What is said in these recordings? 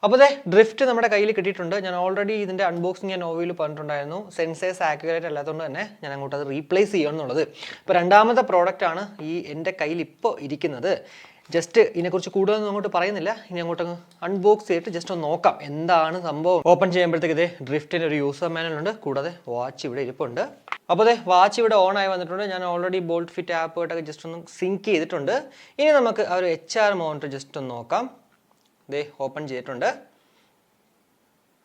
അപ്പോൾ ഡ്രിഫ്റ്റ് നമ്മുടെ കയ്യിൽ കിട്ടിയിട്ടുണ്ട്. ഞാൻ ഓൾറെഡി ഇതിൻ്റെ അൺബോക്സിങ് ഞാൻ ഓവിയിൽ പറഞ്ഞിട്ടുണ്ടായിരുന്നു. സെൻസേഴ്സ് ആക്യുറേറ്റ് അല്ലാത്തതുകൊണ്ട് തന്നെ ഞാൻ അങ്ങോട്ട് അത് റീപ്ലേസ് ചെയ്യുമെന്നുള്ളത്. ഇപ്പോൾ രണ്ടാമത്തെ പ്രോഡക്റ്റാണ് എൻ്റെ കയ്യിൽ ഇപ്പോൾ ഇരിക്കുന്നത്. ജസ്റ്റ് ഇതിനെക്കുറിച്ച് കൂടുതലൊന്നും അങ്ങോട്ട് പറയുന്നില്ല. ഇനി അങ്ങോട്ട് അൺബോക്സ് ചെയ്തിട്ട് ജസ്റ്റ് ഒന്ന് നോക്കാം എന്താണ് സംഭവം. ഓപ്പൺ ചെയ്യുമ്പോഴത്തേക്ക് ഡ്രിഫ്റ്റിൻ്റെ ഒരു യൂസർ മാനുവൽ ഉണ്ട്. കൂടാതെ വാച്ച് ഇവിടെ ഇരിപ്പുണ്ട്. അപ്പോൾ വാച്ച് ഇവിടെ ഓൺ ആയി വന്നിട്ടുണ്ട്. ഞാൻ ഓൾറെഡി ബോൾട്ട് ഫിറ്റ് ആപ്പായിട്ടൊക്കെ ജസ്റ്റ് ഒന്ന് സിങ്ക് ചെയ്തിട്ടുണ്ട്. ഇനി നമുക്ക് ആ ഒരു HR മോണിറ്റർ ജസ്റ്റ് ഒന്ന് നോക്കാം. ഓപ്പൺ ചെയ്തിട്ടുണ്ട്.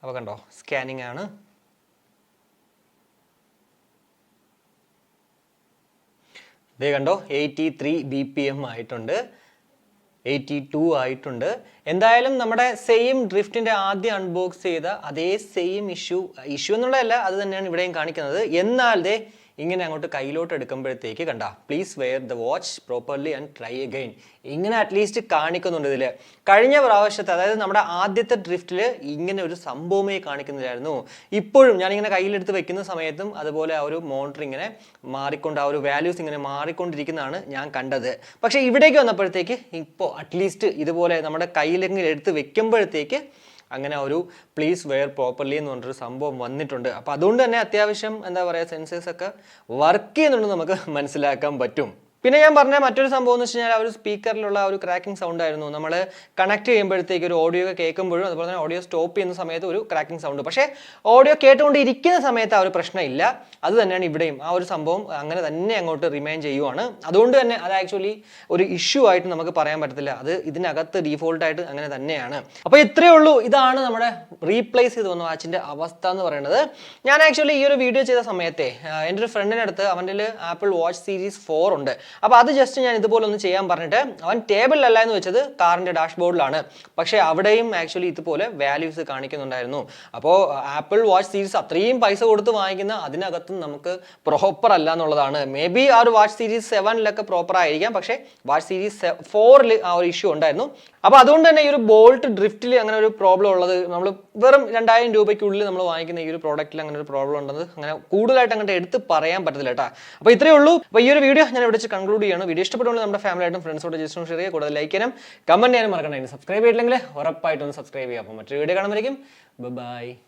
അപ്പോൾ കണ്ടോ, സ്കാനിങ് ആണ്. കണ്ടോ 83 BPM ആയിട്ടുണ്ട്, 82 ആയിട്ടുണ്ട്. എന്തായാലും നമ്മുടെ സെയിം ഡ്രിഫ്റ്റിൻ്റെ ആദ്യം അൺബോക്സ് ചെയ്ത അതേ സെയിം ഇഷ്യൂ എന്നുള്ളതല്ല, അത് തന്നെയാണ് ഇവിടെയും കാണിക്കുന്നത്. എന്നാൽ ഇങ്ങനെ അങ്ങോട്ട് കയ്യിലോട്ട് എടുക്കുമ്പോഴത്തേക്ക് കണ്ട please wear the watch properly and try again ഇങ്ങനെ അറ്റ്ലീസ്റ്റ് കാണിക്കുന്നുണ്ട് ഇതിൽ. കഴിഞ്ഞ പ്രാവശ്യത്തെ, അതായത് നമ്മുടെ ആദ്യത്തെ ഡ്രിഫ്റ്റിൽ ഇങ്ങനെ ഒരു സംഭവമേ കാണിക്കുന്നില്ലായിരുന്നു. ഇപ്പോഴും ഞാനിങ്ങനെ കയ്യിലെടുത്ത് വെക്കുന്ന സമയത്തും അതുപോലെ ആ ഒരു മോണിറ്റർ ഇങ്ങനെ മാറിക്കൊണ്ട്, ആ ഒരു വാല്യൂസ് ഇങ്ങനെ മാറിക്കൊണ്ടിരിക്കുന്നതാണ് ഞാൻ കണ്ടത്. പക്ഷേ ഇവിടേക്ക് വന്നപ്പോഴത്തേക്ക് ഇപ്പോൾ അറ്റ്ലീസ്റ്റ് ഇതുപോലെ നമ്മുടെ കയ്യിലെങ്കിലും എടുത്ത് വെക്കുമ്പോഴത്തേക്ക് അങ്ങനെ ഒരു പ്ലീസ് വെയർ പ്രോപ്പർലി എന്ന് പറഞ്ഞൊരു സംഭവം വന്നിട്ടുണ്ട്. അപ്പോൾ അതുകൊണ്ട് തന്നെ അത്യാവശ്യം എന്താ പറയുക, സെൻസേഴ്സൊക്കെ വർക്ക് ചെയ്യുന്നുണ്ടെന്ന് നമുക്ക് മനസ്സിലാക്കാൻ പറ്റും. പിന്നെ ഞാൻ പറഞ്ഞ മറ്റൊരു സംഭവം എന്ന് വെച്ച് കഴിഞ്ഞാൽ ആ ഒരു സ്പീക്കറിലുള്ള ഒരു ക്രാക്കിംഗ് സൗണ്ട് ആയിരുന്നു. നമ്മൾ കണക്ട് ചെയ്യുമ്പോഴത്തേക്ക് ഒരു ഓഡിയോ ഒക്കെ കേൾക്കുമ്പോഴും അതുപോലെ തന്നെ ഓഡിയോ സ്റ്റോപ്പ് ചെയ്യുന്ന സമയത്ത് ഒരു ക്രാക്കിംഗ് സൗണ്ട്. പക്ഷേ ഓഡിയോ കേട്ടുകൊണ്ടിരിക്കുന്ന സമയത്ത് ആ ഒരു പ്രശ്നമില്ല. അത് തന്നെയാണ് ഇവിടെയും. ആ ഒരു സംഭവം അങ്ങനെ തന്നെ അങ്ങോട്ട് റിമൈൻ ചെയ്യുവാണ്. അതുകൊണ്ട് തന്നെ അത് ആക്ച്വലി ഒരു ഇഷ്യൂ ആയിട്ട് നമുക്ക് പറയാൻ പറ്റത്തില്ല. അത് ഇതിനകത്ത് ഡീഫോൾട്ടായിട്ട് അങ്ങനെ തന്നെയാണ്. അപ്പോൾ ഇത്രയേ ഉള്ളൂ. ഇതാണ് നമ്മുടെ റീപ്ലേസ് ചെയ്ത് വന്ന വാച്ചിൻ്റെ അവസ്ഥ എന്ന് പറയുന്നത്. ഞാൻ ആക്ച്വലി ഈ ഒരു വീഡിയോ ചെയ്ത സമയത്തെ എൻ്റെ ഒരു ഫ്രണ്ടിൻ്റെ അടുത്ത് അവൻ്റെ ആപ്പിൾ വാച്ച് സീരീസ് 4 ഉണ്ട്. അപ്പോൾ അത് ജസ്റ്റ് ഞാൻ ഇതുപോലെ ഒന്ന് ചെയ്യാൻ പറഞ്ഞിട്ട് അവൻ ടേബിളിലല്ല എന്ന് വെച്ചത് കാറിൻ്റെ ഡാഷ്ബോർഡിലാണ്. പക്ഷേ അവിടെയും ആക്ച്വലി ഇതുപോലെ വാല്യൂസ് കാണിക്കുന്നുണ്ടായിരുന്നു. അപ്പോൾ ആപ്പിൾ വാച്ച് സീരീസ് അത്രയും പൈസ കൊടുത്ത് വാങ്ങിക്കുന്ന അതിനകത്തും നമുക്ക് പ്രോപ്പർ അല്ല എന്നുള്ളതാണ്. മേ ബി ആ ഒരു വാച്ച് സീരീസ് 7 പ്രോപ്പർ ആയിരിക്കാം. പക്ഷേ വാച്ച് സീരീസ് 4 ആ ഒരു ഇഷ്യൂ ഉണ്ടായിരുന്നു. അപ്പോൾ അതുകൊണ്ട് തന്നെ ഈ ഒരു ബോൾട്ട് ഡ്രിഫ്റ്റിൽ അങ്ങനെ ഒരു പ്രോബ്ലം ഉള്ളത്, നമ്മൾ വെറും 2000 രൂപയ്ക്കുള്ളിൽ നമ്മൾ വാങ്ങിക്കുന്ന ഈ ഒരു പ്രോഡക്റ്റിൽ അങ്ങനെ ഒരു പ്രോബ്ലം ഉണ്ടെന്ന് അങ്ങനെ കൂടുതലായിട്ട് അങ്ങോട്ട് എടുത്ത് പറയാൻ പറ്റത്തില്ല കേട്ടോ. അപ്പോൾ ഇത്രയേ ഉള്ളൂ. അപ്പോൾ ഈ ഒരു വീഡിയോ ഞാൻ ഇവിടെ വെച്ച് കൺക്ലൂഡ് ചെയ്യണം. വീഡിയോ ഇഷ്ടപ്പെടുമ്പോൾ നമ്മുടെ ഫാമിലിയായിട്ടും ഫ്രണ്ട്സോട് ജസ്റ്റ് ഷെയർ ചെയ്യുക. കൂടുതൽ ലൈക്ക് ചെയ്യാനും കമന്റ് ചെയ്യാനും മറക്കണ്ട. സബ്സ്ക്രൈബ് ചെയ്തില്ലെങ്കിൽ ഉറപ്പായിട്ടും സബ്സ്ക്രൈബ് ചെയ്യുക. അപ്പോൾ മറ്റൊരു വീഡിയോ കാണുമ്പോഴേക്കും ബൈ.